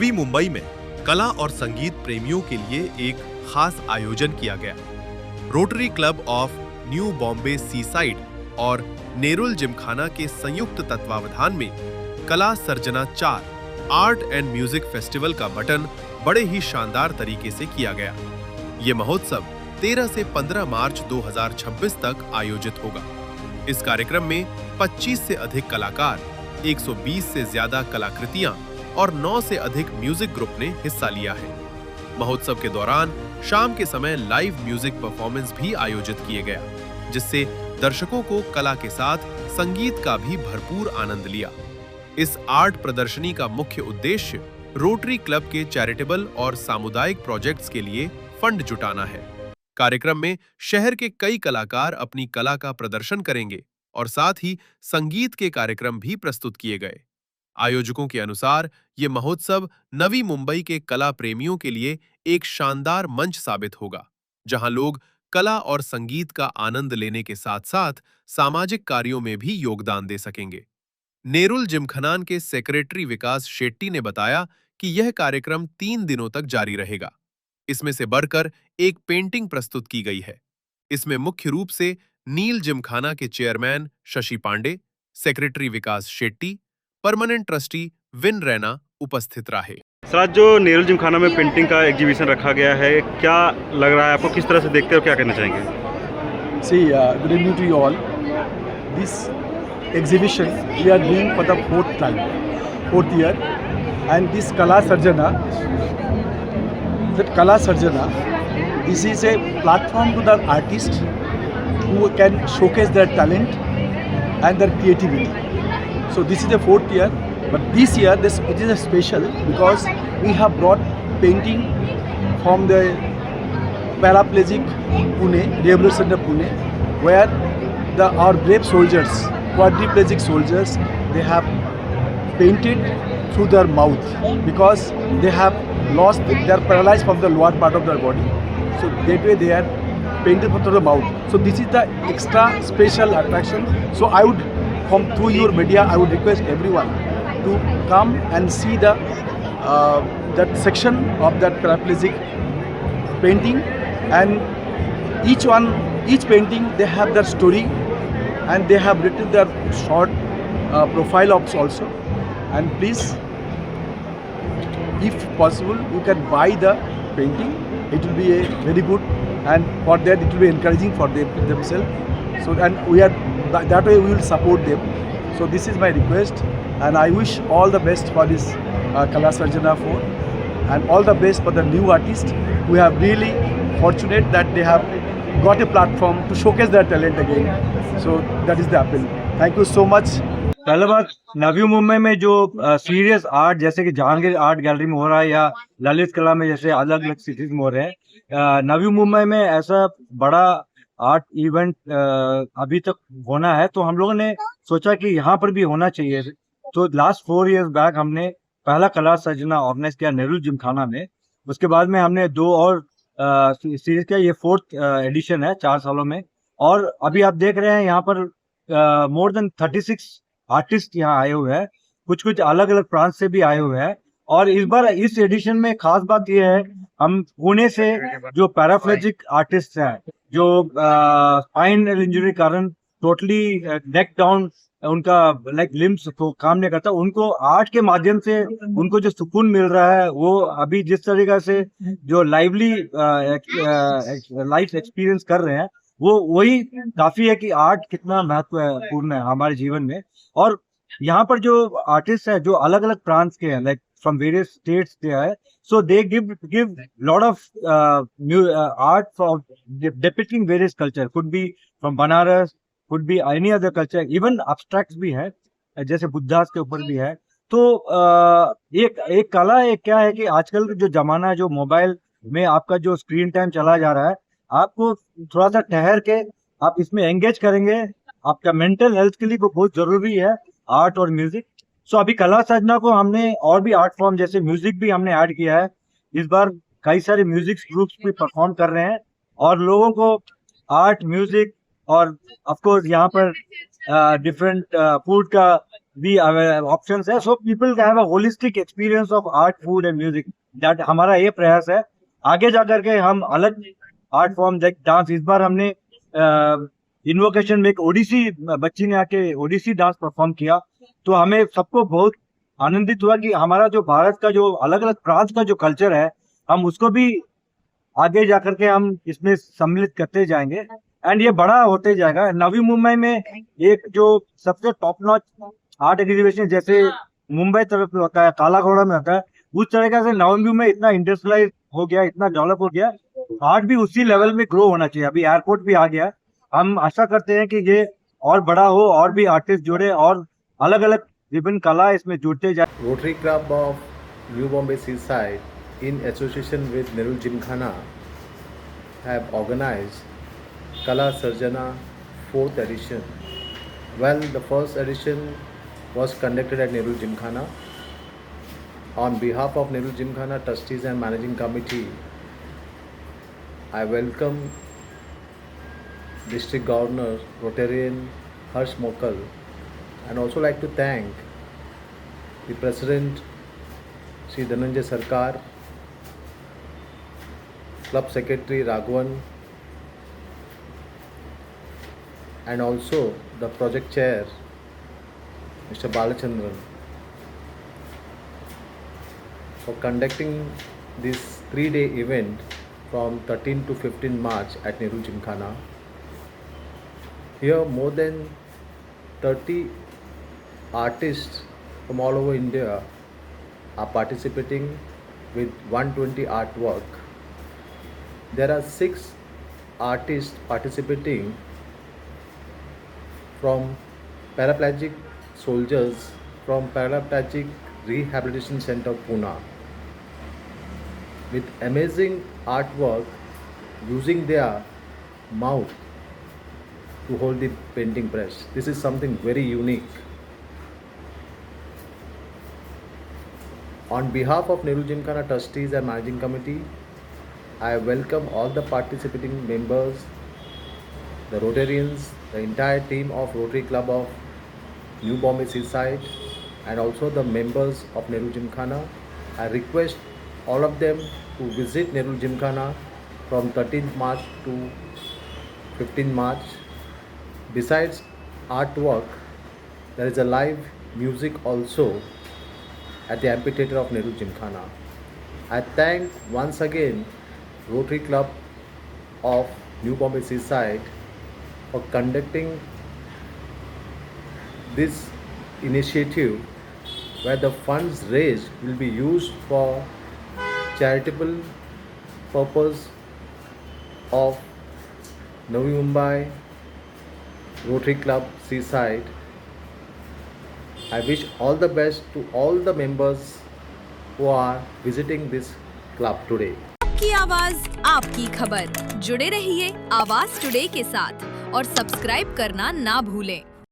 नवी मुंबई में कला और संगीत प्रेमियों के लिए एक खास आयोजन किया गया। Rotary Club of New Bombay sea side और नेरुल जिमखाना के संयुक्त तत्वावधान में Kala Sarjana 4 art and music festival का बटन बड़े ही शानदार तरीके से किया गया। ये महोत्सव 13 से 15 मार्च 2026 तक आयोजित होगा। इस कार्यक्रम में 25 से अधिक कलाकार, 120 से ज्यादा कलाकृतियां और 9 से अधिक म्यूजिक ग्रुप ने हिस्सा लिया है। महोत्सव के दौरान शाम के समय लाइव म्यूजिक परफॉर्मेंस भी आयोजित किए गया, जिससे दर्शकों को कला के साथ संगीत का भी भरपूर आनंद लिया। इस आर्ट प्रदर्शनी का मुख्य उद्देश्य रोटरी क्लब के चैरिटेबल और सामुदायिक प्रोजेक्ट्स के लिए फंड जुटाना है। कार्यक्रम में शहर के कई कलाकार अपनी कला का प्रदर्शन करेंगे और साथ ही संगीत के कार्यक्रम भी प्रस्तुत किए गए। आयोजकों के अनुसार ये महोत्सव नवी मुंबई के कला प्रेमियों के लिए एक शानदार मंच साबित होगा, जहां लोग कला और संगीत का आनंद लेने के साथ-साथ सामाजिक कार्यों में भी योगदान दे सकेंगे। नेरुल जिमखाना के सेक्रेटरी विकास शेट्टी ने बताया कि यह कार्यक्रम 3 दिनों तक जारी रहेगा। इसमें से बढ़कर एक पेंटिंग प्रस्तुत की गई है। इसमें मुख्य रूप से नील जिमखाना के chairman Shashi Pandey, secretary Vikas Shetty, permanent trustee Vin Raina उपस्थित रहे। सर, आज जो नेरुल जिमखाना में पेंटिंग का एग्जीबिशन रखा गया है, क्या लग रहा है आपको? किस तरह से देखते हो, क्या कहना चाहेंगे? Good evening to you all. This exhibition we are doing for the fourth year, and this Kala Sarjana, this is a platform to the artists who can showcase their talent and their creativity. So this is the 4th year, but this year it is a special because we have brought painting from the paraplegic Pune, Rehabilitation Center Pune, where our brave soldiers, quadriplegic soldiers, they have painted through their mouth because they have they are paralyzed from the lower part of their body. So that way they are painted through the mouth. So this is the extra special attraction. So I would, through your media, I would request everyone to come and see that section of that paraplegic painting, and each painting they have their story, and they have written their short profile also. And please, if possible, you can buy the painting. It will be a very good, and for that it will be encouraging for themselves. So, and that way we will support them. So this is my request, and I wish all the best for this Kala Sarjana 4, and all the best for the new artists. We are really fortunate that they have got a platform to showcase their talent again. So that is the appeal. Thank you so much. पहले बात, नवी मुंबई में जो serious art जैसे कि Jahangir art gallery में हो रहा है या ललित कला में जैसे अलग अलग सिटीज में हो रहे हैं, नवी मुंबई में ऐसा बड़ा आर्ट इवेंट अभी तक होना है, तो हम लोगों ने सोचा कि यहाँ पर भी होना चाहिए। तो लास्ट 4 इयर्स बैक हमने पहला कला सर्जना ऑर्गेनाइज किया नेरुल जिमखाना में। उसके बाद में हमने 2 और सीरीज का, ये 4th एडिशन है 4 सालों में। और अभी आप देख रहे हैं यहाँ पर मोर देन 36 आर्टिस्ट यहाँ आए हुए हैं, कुछ अलग अलग प्रांत से भी आए हुए हैं। और इस बार इस एडिशन में खास बात यह है, हम पुणे से जो पैराप्लेजिक आर्टिस्ट हैं, जो स्पाइनल इंजरी कारण टोटली नेक डाउन, उनका लाइक लिम्स तो काम नहीं करता, उनको आर्ट के माध्यम से उनको जो सुकून मिल रहा है, वो अभी जिस तरीके से जो लाइवली लाइफ एक्सपीरियंस कर रहे हैं, वो वही काफी है कि आर्ट कितना महत्वपूर्ण है हमारे जीवन में। और यहाँ पर जो आर्टिस्ट है जो अलग अलग प्रांत के हैं, like from various states they है, so they give lot of art for depicting various culture, could be from Banaras, could be any other culture, even abstracts भी है, जैसे बुद्धास के ऊपर भी है। तो एक कला है, क्या है कि आजकल जो जमाना है, जो मोबाइल में आपका जो स्क्रीन टाइम चला जा रहा है, आपको थोड़ा सा ठहर के आप इसमें एंगेज करेंगे, आपका मेंटल हेल्थ के लिए बहुत जरूरी है आर्ट और म्यूजिक। सो अभी कला सर्जना को हमने और भी आर्ट फॉर्म जैसे म्यूजिक भी हमने ऐड किया है। इस बार कई सारे म्यूजिक ग्रुप्स भी परफॉर्म कर रहे हैं और लोगों को आर्ट, म्यूजिक और ऑफ कोर्स यहाँ पर डिफरेंट फूड का भी ऑप्शंस है, so people have a holistic experience of art, food and music. That हमारा ये प्रयास है। आगे जाकर के हम अलग आर्ट फॉर्म डांस, इस बार हमने इन्वोकेशन में एक ओडिसी बच्ची ने आके ओडिसी डांस परफॉर्म किया, तो हमें सबको बहुत आनंदित हुआ कि हमारा जो भारत का जो अलग अलग प्रांत का जो कल्चर है, हम उसको भी आगे जाकर के हम इसमें सम्मिलित करते जाएंगे एंड ये बड़ा होते जाएगा। नवी मुंबई में एक जो सबसे टॉप नॉच आर्ट एग्जीबिशन जैसे मुंबई तरफ में होता है, काला घोड़ा में होता है, उस तरीके से नवी मुंबई में इतना इंडस्ट्रियलाइज हो गया, इतना डेवलप हो गया, आर्ट भी उसी लेवल में ग्रो होना चाहिए। अभी एयरपोर्ट भी आ गया, हम आशा करते हैं कि ये और बड़ा हो और भी आर्टिस्ट जुड़े और अलग अलग विभिन्न कला इसमें जुड़ते जाए। Rotary Club of New Bombay Seaside, in association with Nerul Gymkhana, have organized Kala Sarjana 4th edition. Well, the first edition was conducted at Nerul Gymkhana. On behalf of Nerul Gymkhana trustees and managing committee, I welcome District Governor Rotarian Harsh Mokal, and also like to thank the President Sri Dhananjay Sarkar, Club Secretary Raghavan, and also the project chair Mr. Balachandran for conducting this 3-day event from 13 to 15 March at Nerul Gymkhana. Here more than 30 artists from all over India are participating with 120 artwork. There are 6 artists participating from paraplegic soldiers from Paraplegic Rehabilitation Center Pune, with amazing artwork using their mouth to hold the painting brush. This is something very unique. On behalf of Nerul Gymkhana trustees and managing committee, I welcome all the participating members, the Rotarians, the entire team of Rotary Club of New Bombay Seaside, and also the members of Nerul Gymkhana. I request all of them to visit Nerul Gymkhana from 13th March to 15 March. Besides artwork, there is a live music also at the amphitheatre of Nerul Gymkhana. I thank once again Rotary Club of New Bombay Seaside for conducting this initiative, where the funds raised will be used for charitable purpose of Navi Mumbai Rotary Club Seaside. I wish all the best to all the members who are visiting this club today. आपकी आवाज आपकी खबर, जुड़े रहिए आवाज today के साथ और सब्सक्राइब करना ना भूलें।